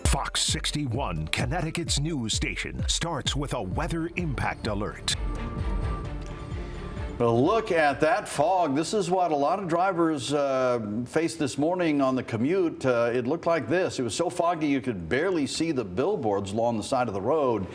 Fox 61, Connecticut's news station, starts with a weather impact alert. Well, look at that fog. This is what a lot of drivers faced this morning on the commute. It looked like this. It was so foggy you could barely see the billboards along the side of the road.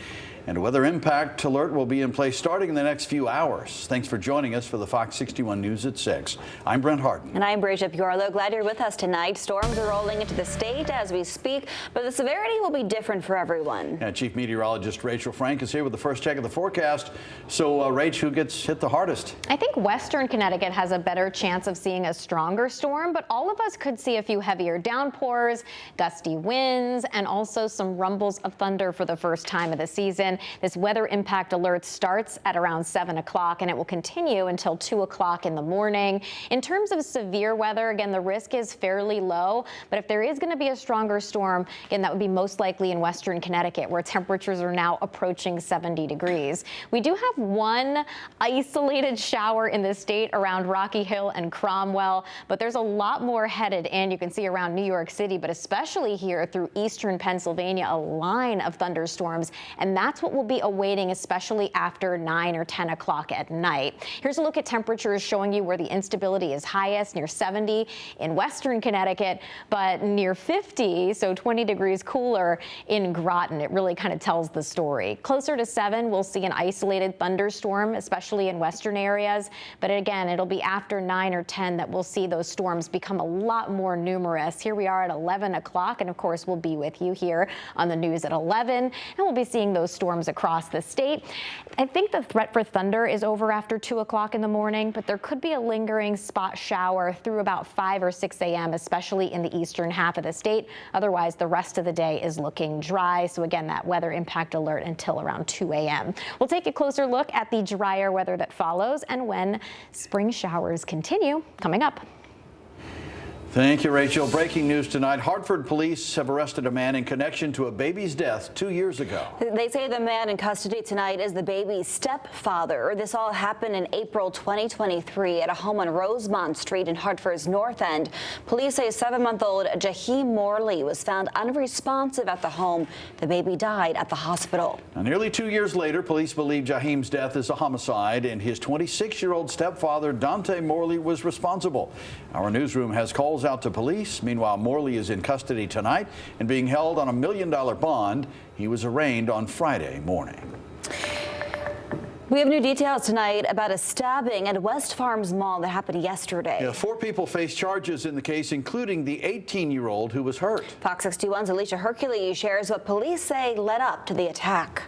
And a weather impact alert will be in place starting in the next few hours. Thanks for joining us for the Fox 61 News at 6. I'm Brent Harden. And I'm Bridget Piorlo. Glad you're with us tonight. Storms are rolling into the state as we speak, but the severity will be different for everyone. Yeah, Chief Meteorologist Rachel Frank is here with the first check of the forecast. So, Rach, who gets hit the hardest? I think western Connecticut has a better chance of seeing a stronger storm, but all of us could see a few heavier downpours, gusty winds, and also some rumbles of thunder for the first time of the season. This weather impact alert starts at around 7 o'clock and it will continue until 2 o'clock in the morning. In terms of severe weather, again, the risk is fairly low, but if there is going to be a stronger storm, again, that would be most likely in western Connecticut, where temperatures are now approaching 70 degrees. We do have one isolated shower in the state around Rocky Hill and Cromwell, but there's a lot more headed in. You can see around New York City, but especially here through eastern Pennsylvania, a line of thunderstorms, and that's what will be awaiting, especially after 9 or 10 o'clock at night. Here's a look at temperatures showing you where the instability is highest, near 70 in western Connecticut, but near 50, so 20 degrees cooler in Groton. It really kind of tells the story. Closer to 7, we'll see an isolated thunderstorm, especially in western areas, but again, it'll be after 9 or 10 that we'll see those storms become a lot more numerous. Here we are at 11 o'clock, and of course, we'll be with you here on the news at 11, and we'll be seeing those storms across the state. I think the threat for thunder is over after 2 o'clock in the morning, but there could be a lingering spot shower through about 5 or 6 a.m., especially in the eastern half of the state. Otherwise, the rest of the day is looking dry. So again, that weather impact alert until around 2 a.m. We'll take a closer look at the drier weather that follows and when spring showers continue coming up. Thank you, Rachel. Breaking news tonight. Hartford police have arrested a man in connection to a baby's death 2 years ago. They say the man in custody tonight is the baby's stepfather. This all happened in April 2023 at a home on Rosemont Street in Hartford's North End. Police say 7-month-old Jaheim Morley was found unresponsive at the home. The baby died at the hospital. Now, nearly 2 years later, police believe Jaheim's death is a homicide and his 26-year-old stepfather, Dante Morley, was responsible. Our newsroom has calls out to police. Meanwhile, Morley is in custody tonight and being held on $1 million bond. He was arraigned on Friday morning. We have new details tonight about a stabbing at West Farms Mall that happened yesterday. Yeah, 4 people face charges in the case, including the 18-year-old who was hurt. Fox 61's Alicia Hercules shares what police say led up to the attack.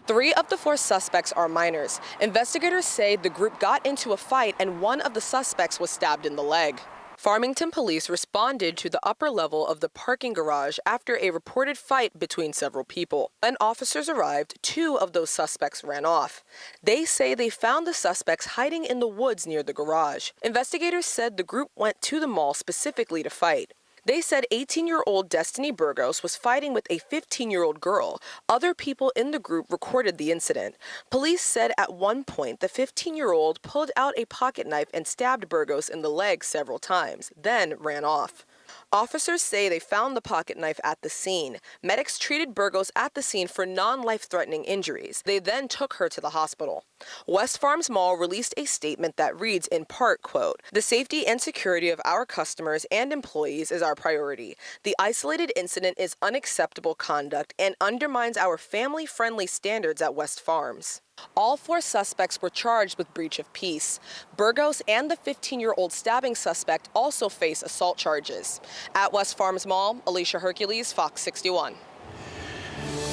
3 of the 4 suspects are minors. Investigators say the group got into a fight and one of the suspects was stabbed in the leg. Farmington police responded to the upper level of the parking garage after a reported fight between several people. When officers arrived, 2 of those suspects ran off. They say they found the suspects hiding in the woods near the garage. Investigators said the group went to the mall specifically to fight. They said 18-year-old Destiny Burgos was fighting with a 15-year-old girl. Other people in the group recorded the incident. Police said at one point the 15-year-old pulled out a pocket knife and stabbed Burgos in the leg several times, then ran off. Officers say they found the pocket knife at the scene. Medics treated Burgos at the scene for non-life-threatening injuries. They then took her to the hospital. West Farms Mall released a statement that reads in part, quote, "The safety and security of our customers and employees is our priority. The isolated incident is unacceptable conduct and undermines our family-friendly standards at West Farms." All 4 suspects were charged with breach of peace. Burgos and the 15-year-old stabbing suspect also face assault charges. At West Farms Mall, Alicia Hercules, Fox 61.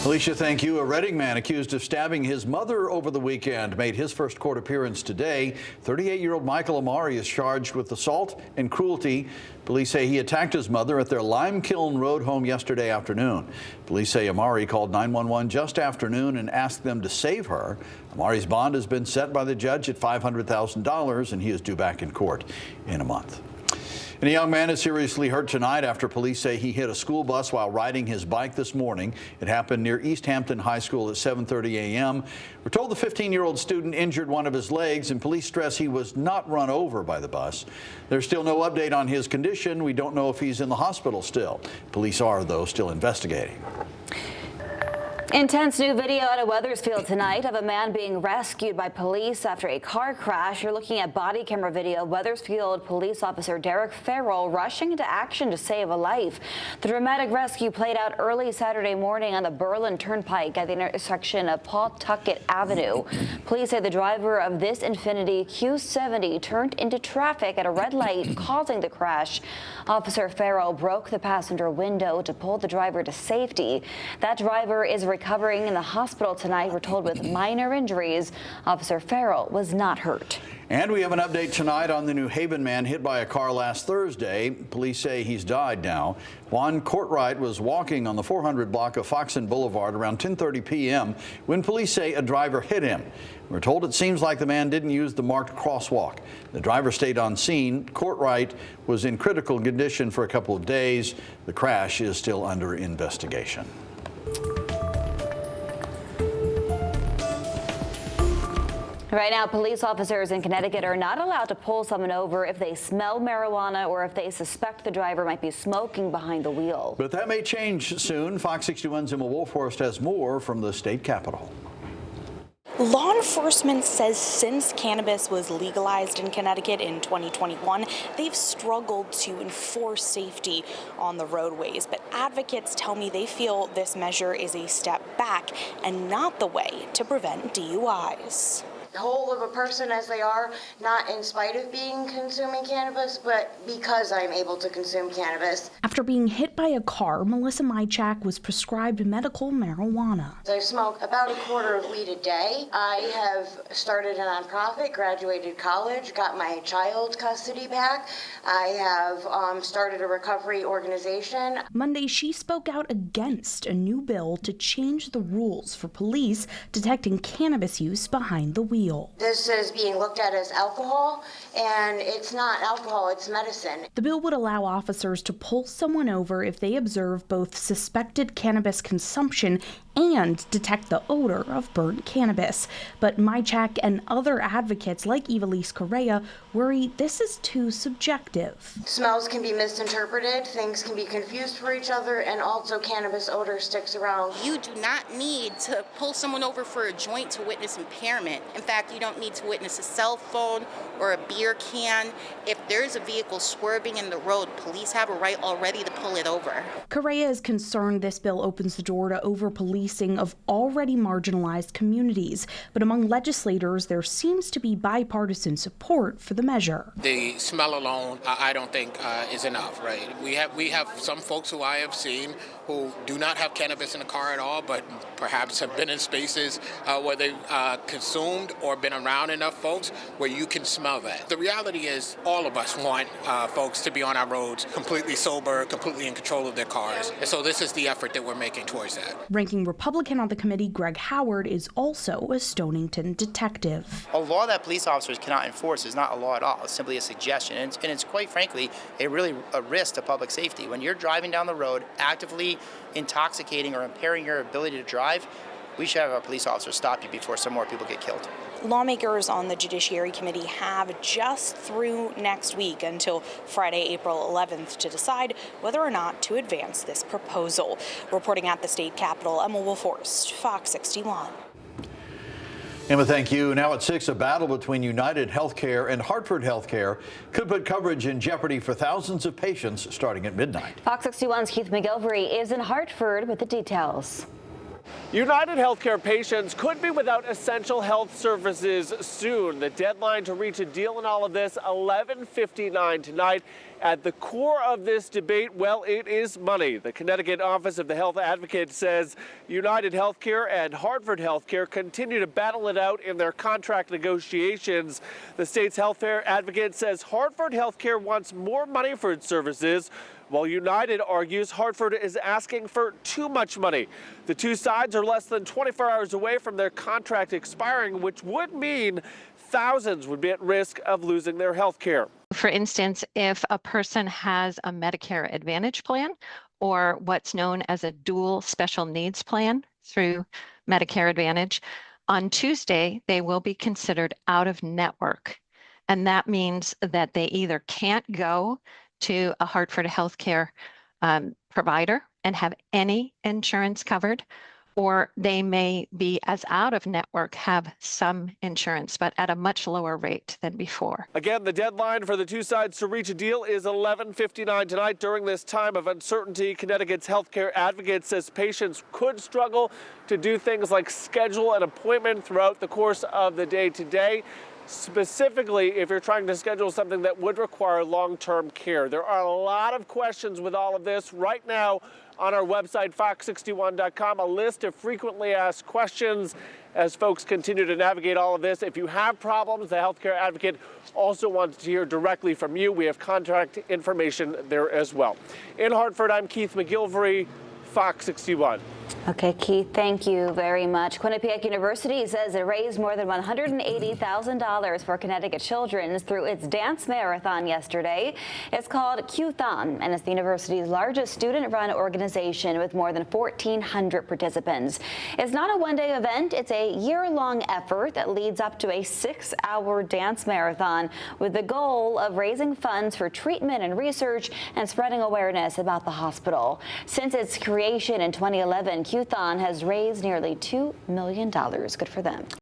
Alicia, thank you. A Reading man accused of stabbing his mother over the weekend made his first court appearance today. 38-year-old Michael Amari is charged with assault and cruelty. Police say he attacked his mother at their Lime Kiln Road home yesterday afternoon. Police say Amari called 911 just after noon and asked them to save her. Amari's bond has been set by the judge at $500,000, and he is due back in court in a month. And a young man is seriously hurt tonight after police say he hit a school bus while riding his bike this morning. It happened near East Hampton High School at 7:30 a.m. We're told the 15-year-old student injured one of his legs, and police stress he was not run over by the bus. There's still no update on his condition. We don't know if he's in the hospital still. Police are, though, still investigating. Intense new video out of Wethersfield tonight of a man being rescued by police after a car crash. You're looking at body camera video of Wethersfield police officer Derek Farrell rushing into action to save a life. The dramatic rescue played out early Saturday morning on the Berlin Turnpike at the intersection of Pawtucket Avenue. Police say the driver of this Infiniti Q70 turned into traffic at a red light, causing the crash. Officer Farrell broke the passenger window to pull the driver to safety. That driver is recovering in the hospital tonight, we're told, with minor injuries. Officer Farrell was not hurt. And we have an update tonight on the New Haven man hit by a car last Thursday. Police say he's died now. Juan Courtwright was walking on the 400 block of Foxen Boulevard around 10:30 p.m. when police say a driver hit him. We're told it seems like the man didn't use the marked crosswalk. The driver stayed on scene. Courtwright was in critical condition for a couple of days. The crash is still under investigation. Right now, police officers in Connecticut are not allowed to pull someone over if they smell marijuana or if they suspect the driver might be smoking behind the wheel. But that may change soon. Fox 61's Emma Wolfhorst has more from the state capitol. Law enforcement says since cannabis was legalized in Connecticut in 2021, they've struggled to enforce safety on the roadways. But advocates tell me they feel this measure is a step back and not the way to prevent DUIs. Whole of a person as they are, not in spite of being consuming cannabis, but because I'm able to consume cannabis. After being hit by a car, Melissa Mychak was prescribed medical marijuana. I smoke about a quarter of weed a day. I have started a nonprofit, graduated college, got my child custody back. I have started a recovery organization. Monday, she spoke out against a new bill to change the rules for police detecting cannabis use behind the wheel. This is being looked at as alcohol, and it's not alcohol, it's medicine. The bill would allow officers to pull someone over if they observe both suspected cannabis consumption and detect the odor of burnt cannabis. But Mychak and other advocates like Evelise Correa worry this is too subjective. Smells can be misinterpreted, things can be confused for each other, and also cannabis odor sticks around. You do not need to pull someone over for a joint to witness impairment. In fact, you don't need to witness a cell phone or a beer can. If there's a vehicle swerving in the road, police have a right already to pull it over. Correa is concerned this bill opens the door to over-policing of already marginalized communities. But among legislators, there seems to be bipartisan support for the measure. The smell alone, I don't think is enough, right? We have some folks who I have seen who do not have cannabis in the car at all, but perhaps have been in spaces where they've consumed or been around enough folks where you can smell that. The reality is all of us want folks to be on our roads completely sober, completely in control of their cars. And so this is the effort that we're making towards that. Ranking Republican on the committee, Greg Howard, is also a Stonington detective. A law that police officers cannot enforce is not a law at all. It's simply a suggestion. And it's quite frankly a risk to public safety. When you're driving down the road actively intoxicating or impairing your ability to drive, we should have our police officers stop you before some more people get killed. Lawmakers on the Judiciary Committee have just through next week until Friday, April 11th to decide whether or not to advance this proposal. Reporting at the state capitol, Emma Wolfhorst, Fox 61. Emma, thank you. Now at 6, a battle between United Healthcare and Hartford Healthcare could put coverage in jeopardy for thousands of patients starting at midnight. Fox 61's Keith McGilvery is in Hartford with the details. United Healthcare patients could be without essential health services soon. The deadline to reach a deal in all of this, 11:59 tonight. At the core of this debate, well, it is money. The Connecticut Office of the Health Advocate says United Healthcare and Hartford Healthcare continue to battle it out in their contract negotiations. The state's health care advocate says Hartford Healthcare wants more money for its services, while United argues Hartford is asking for too much money. The two sides are less than 24 hours away from their contract expiring, which would mean thousands would be at risk of losing their health care. For instance, if a person has a Medicare Advantage plan or what's known as a dual special needs plan through Medicare Advantage, on Tuesday, they will be considered out of network. And that means that they either can't go to a Hartford healthcare provider and have any insurance covered, or they may be, as out of network, have some insurance, but at a much lower rate than before. Again, the deadline for the two sides to reach a deal is 11:59 tonight. During this time of uncertainty, Connecticut's healthcare advocate says patients could struggle to do things like schedule an appointment throughout the course of the day today. Specifically, if you're trying to schedule something that would require long-term care. There are a lot of questions with all of this right now on our website, fox61.com, a list of frequently asked questions as folks continue to navigate all of this. If you have problems, the healthcare advocate also wants to hear directly from you. We have contact information there as well. In Hartford, I'm Keith McGilvery, Fox 61. Okay, Keith, thank you very much. Quinnipiac University says it raised more than $180,000 for Connecticut children through its dance marathon yesterday. It's called Qthon, and it's the university's largest student-run organization with more than 1,400 participants. It's not a one-day event. It's a year-long effort that leads up to a 6-hour dance marathon with the goal of raising funds for treatment and research and spreading awareness about the hospital. Since its creation in 2011, Qthon has raised nearly $2 million. Good for them.